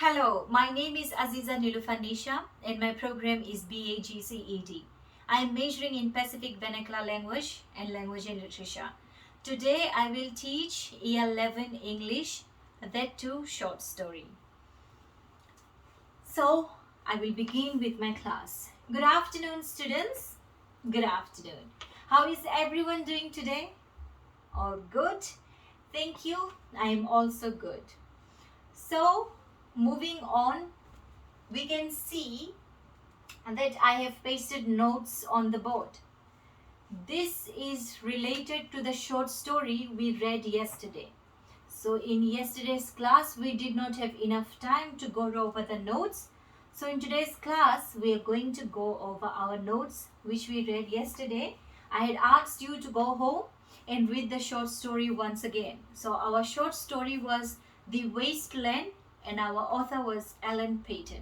Hello, my name is Aziza Nilufanisha and my program is BAGCED. I am majoring in Pacific Vernacular Language and Language and Literature. Today I will teach Year 11 English, that too short story. So I will begin with my class. Good afternoon, students. Good afternoon. How is everyone doing today? All good? Thank you. I am also good. So moving on, we can see that I have pasted notes on the board. This is related to the short story we read yesterday. So in yesterday's class, we did not have enough time to go over the notes. So in today's class, we are going to go over our notes which we read yesterday. I had asked you to go home and read the short story once again. So our short story was The Wasteland and our author was Alan Paton.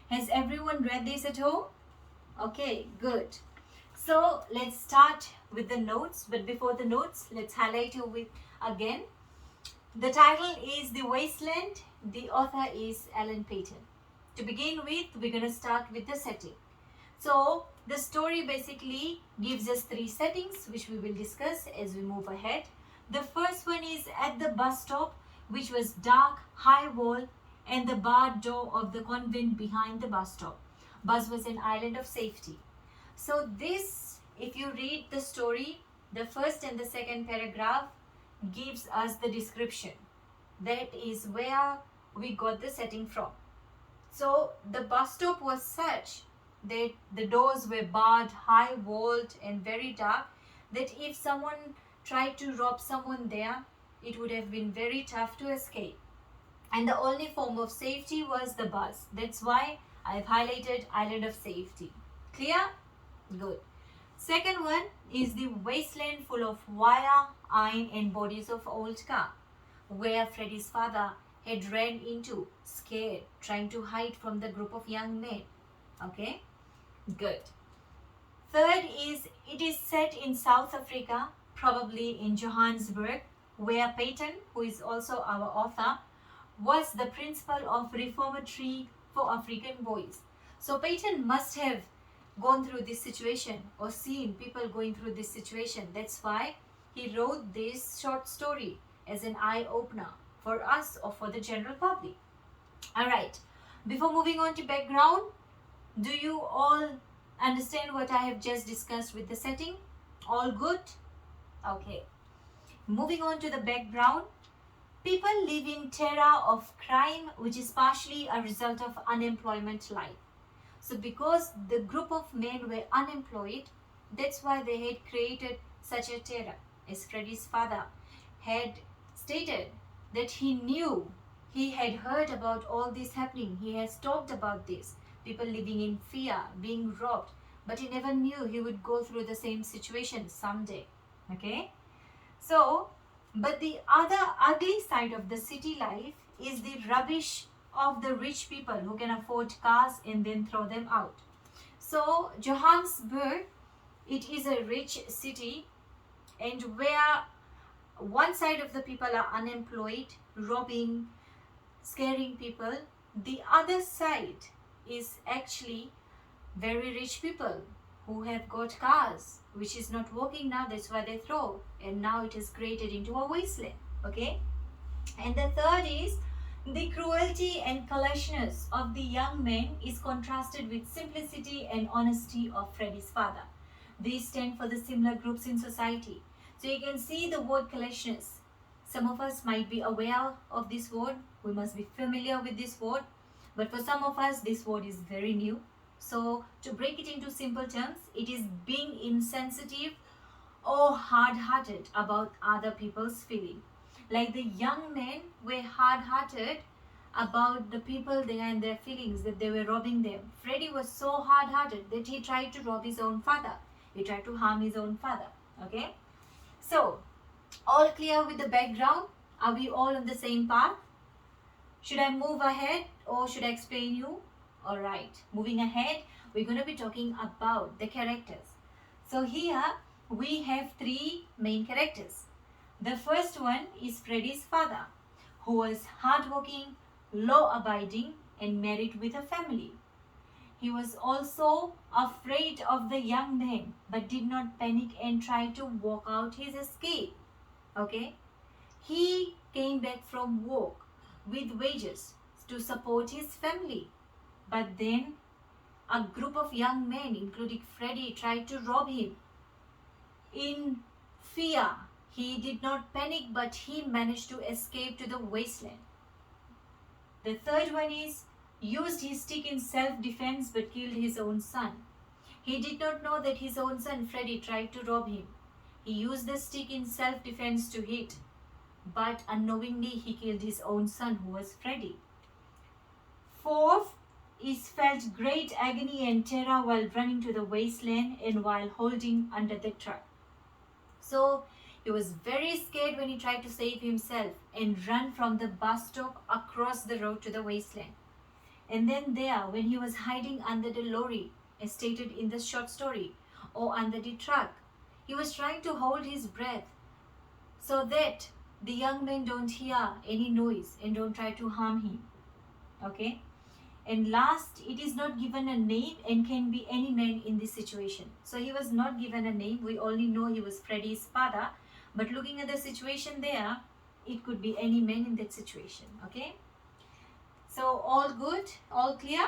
Has everyone read this at home? Okay, good. So let's start with the notes. But before the notes, let's highlight you with again. The title is The Wasteland. The author is Alan Paton. To begin with, we're going to start with the setting. So the story basically gives us three settings which we will discuss as we move ahead. The first one is at the bus stop, which was dark, high wall and the barred door of the convent behind the bus stop. Bus was an island of safety. So this, if you read the story, the first and the second paragraph gives us the description. That is where we got the setting from. So the bus stop was such that the doors were barred, high walled and very dark, that if someone tried to rob someone there, it would have been very tough to escape. And the only form of safety was the bus. That's why I've highlighted island of safety. Clear? Good. Second one is the wasteland full of wire, iron and bodies of old car, where Freddy's father had ran into, scared, trying to hide from the group of young men. Okay? Good. Third is, it is set in South Africa, probably in Johannesburg, where Paton, who is also our author, was the principal of reformatory for African boys. So Paton must have gone through this situation or seen people going through this situation. That's why he wrote this short story as an eye-opener for us or for the general public. Alright, before moving on to background, do you all understand what I have just discussed with the setting? All good? Okay. Moving on to the background, people live in terror of crime, which is partially a result of unemployment life. So because the group of men were unemployed, that's why they had created such a terror. As Freddy's father had stated that he had heard about all this happening. He has talked about this. People living in fear, being robbed. But he never knew he would go through the same situation someday. Okay? So, but the other ugly side of the city life is the rubbish of the rich people who can afford cars and then throw them out. So Johannesburg, it is a rich city, and where one side of the people are unemployed, robbing, scaring people, the other side is actually very rich people who have got cars, which is not working now, that's why they throw, and now it is created into a wasteland. Okay, and the third is the cruelty and callousness of the young men is contrasted with simplicity and honesty of Freddy's father. These stand for the similar groups in society. So you can see the word callousness. Some of us might be aware of this word. We must be familiar with this word. But for some of us, this word is very new. So to break it into simple terms, it is being insensitive or hard-hearted about other people's feelings. Like the young men were hard-hearted about the people there and their feelings, that they were robbing them. Freddy was so hard-hearted that he tried to rob his own father. He tried to harm his own father. Okay? So, all clear with the background? Are we all on the same path? Should I move ahead or should I explain you? Alright, moving ahead, we're going to be talking about the characters. So here we have three main characters. The first one is Freddy's father, who was hardworking, law-abiding, and married with a family. He was also afraid of the young man, but did not panic and try to walk out his escape. Okay? He came back from work with wages to support his family. But then a group of young men, including Freddie, tried to rob him. In fear, he did not panic, but he managed to escape to the wasteland. The third one is used his stick in self-defense but killed his own son. He did not know that his own son Freddie tried to rob him. He used the stick in self-defense to hit, but unknowingly he killed his own son, who was Freddie. Fourth is felt great agony and terror while running to the wasteland and while holding under the truck. So he was very scared when he tried to save himself and run from the bus stop across the road to the wasteland. And then there, when he was hiding under the lorry, as stated in the short story, or under the truck, he was trying to hold his breath so that the young men don't hear any noise and don't try to harm him. Okay? And last, it is not given a name and can be any man in this situation. So he was not given a name. We only know he was Freddie's father. But looking at the situation there, it could be any man in that situation. Okay? So all good? All clear?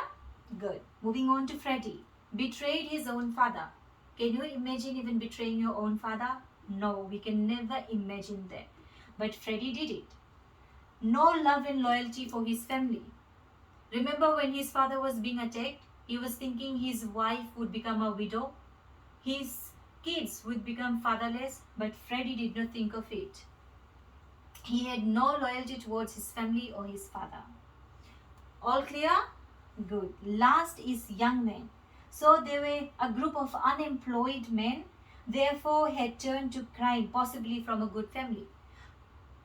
Good. Moving on to Freddie. Betrayed his own father. Can you imagine even betraying your own father? No, we can never imagine that. But Freddie did it. No love and loyalty for his family. Remember when his father was being attacked, he was thinking his wife would become a widow, his kids would become fatherless, but Freddie did not think of it. He had no loyalty towards his family or his father. All clear? Good. Last is young men. So they were a group of unemployed men, therefore had turned to crime, possibly from a good family.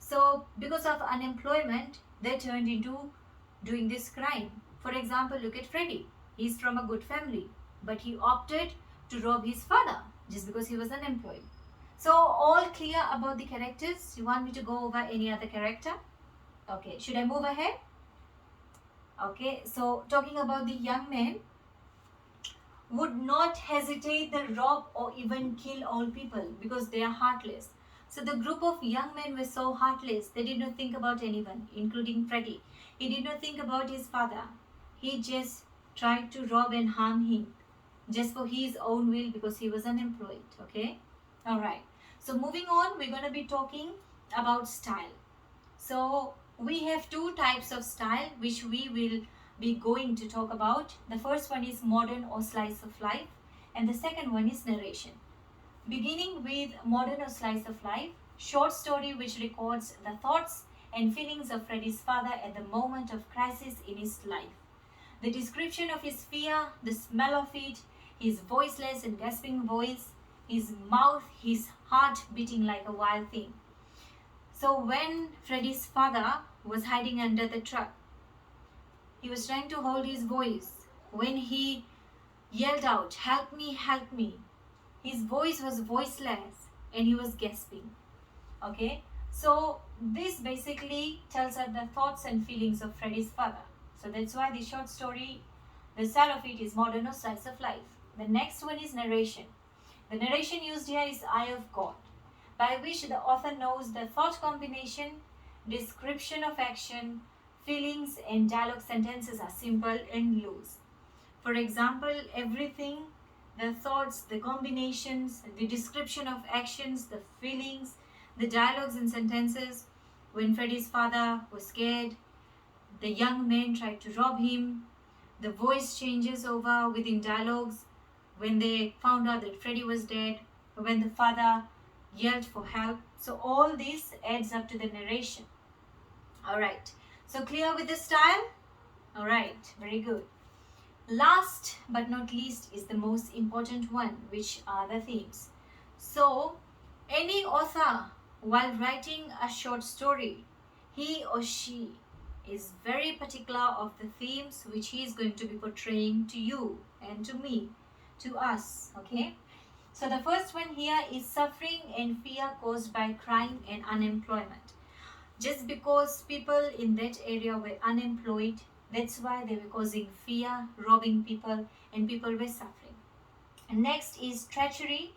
So because of unemployment, they turned into doing this crime. For example, look at Freddie. He's from a good family, but he opted to rob his father just because he was unemployed. So all clear about the characters? You want me to go over any other character? Okay, should I move ahead? Okay, so talking about the young men, would not hesitate to rob or even kill all people because they are heartless. So the group of young men were so heartless, they did not think about anyone, including Freddie. He did not think about his father. He just tried to rob and harm him just for his own will because he was unemployed. Okay? Alright. So moving on, we're going to be talking about style. So we have two types of style which we will be going to talk about. The first one is modern or slice of life, and the second one is narration. Beginning with modern or slice of life, short story which records the thoughts and feelings of Freddie's father at the moment of crisis in his life. The description of his fear, the smell of it, his voiceless and gasping voice, his mouth, his heart beating like a wild thing. So when Freddie's father was hiding under the truck, he was trying to hold his voice. When he yelled out, "Help me, help me," his voice was voiceless and he was gasping. Okay, so this basically tells us the thoughts and feelings of Freddie's father. So that's why the short story, the style of it is modern or slice of life. The next one is narration. The narration used here is Eye of God, by which the author knows the thought combination, description of action, feelings and dialogue sentences are simple and loose. For example, everything, the thoughts, the combinations, the description of actions, the feelings, the dialogues and sentences. When Freddie's father was scared, the young men tried to rob him, the voice changes over within dialogues when they found out that Freddie was dead, when the father yelled for help. So all this adds up to the narration. Alright, so clear with the style? Alright, very good. Last but not least is the most important one, which are the themes. So any author, while writing a short story, he or she is very particular of the themes which he is going to be portraying to you and to me, to us. Okay, so the first one here is suffering and fear caused by crime and unemployment. Just because people in that area were unemployed, that's why they were causing fear, robbing people, and people were suffering. And next is treachery.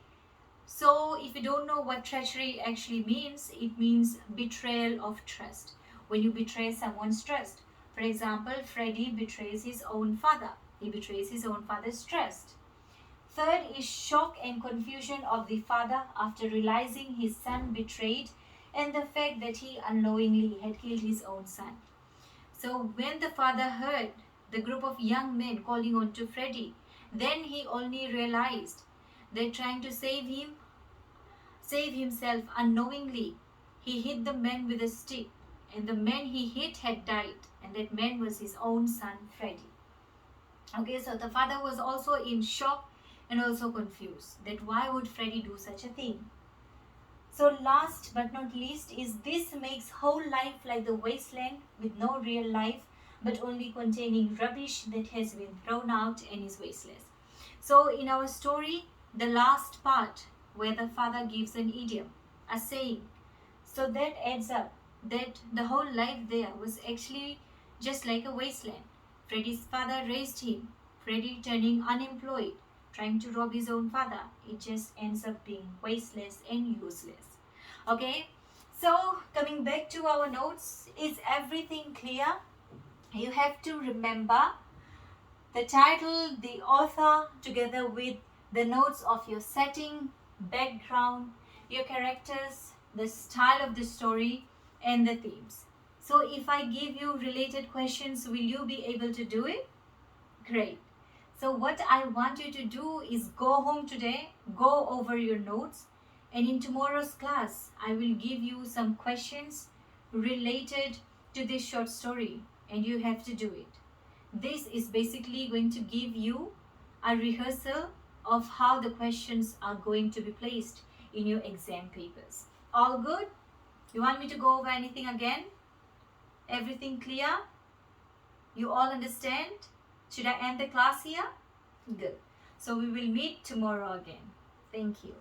So if you don't know what treachery actually means, it means betrayal of trust. When you betray someone's trust. For example, Freddie betrays his own father. He betrays his own father's trust. Third is shock and confusion of the father after realizing his son betrayed and the fact that he unknowingly had killed his own son. So when the father heard the group of young men calling on to Freddie, then he only realized that trying to save himself unknowingly, he hit the man with a stick, and the man he hit had died, and that man was his own son Freddie. Okay, so the father was also in shock and also confused that why would Freddie do such a thing. So last but not least is this makes whole life like the wasteland with no real life but only containing rubbish that has been thrown out and is wasteless. So in our story, the last part where the father gives an idiom, a saying, so that adds up that the whole life there was actually just like a wasteland. Freddie's father raised him, Freddie turning unemployed, trying to rob his own father. It just ends up being wasteless and useless. Okay, so coming back to our notes, is everything clear? You have to remember the title, the author, together with the notes of your setting, background, your characters, the style of the story, and the themes. So if I give you related questions, will you be able to do it? Great. So what I want you to do is go home today, go over your notes, and in tomorrow's class, I will give you some questions related to this short story, and you have to do it. This is basically going to give you a rehearsal of how the questions are going to be placed in your exam papers. All good? You want me to go over anything again? Everything clear? You all understand? Should I end the class here? Good. So we will meet tomorrow again. Thank you.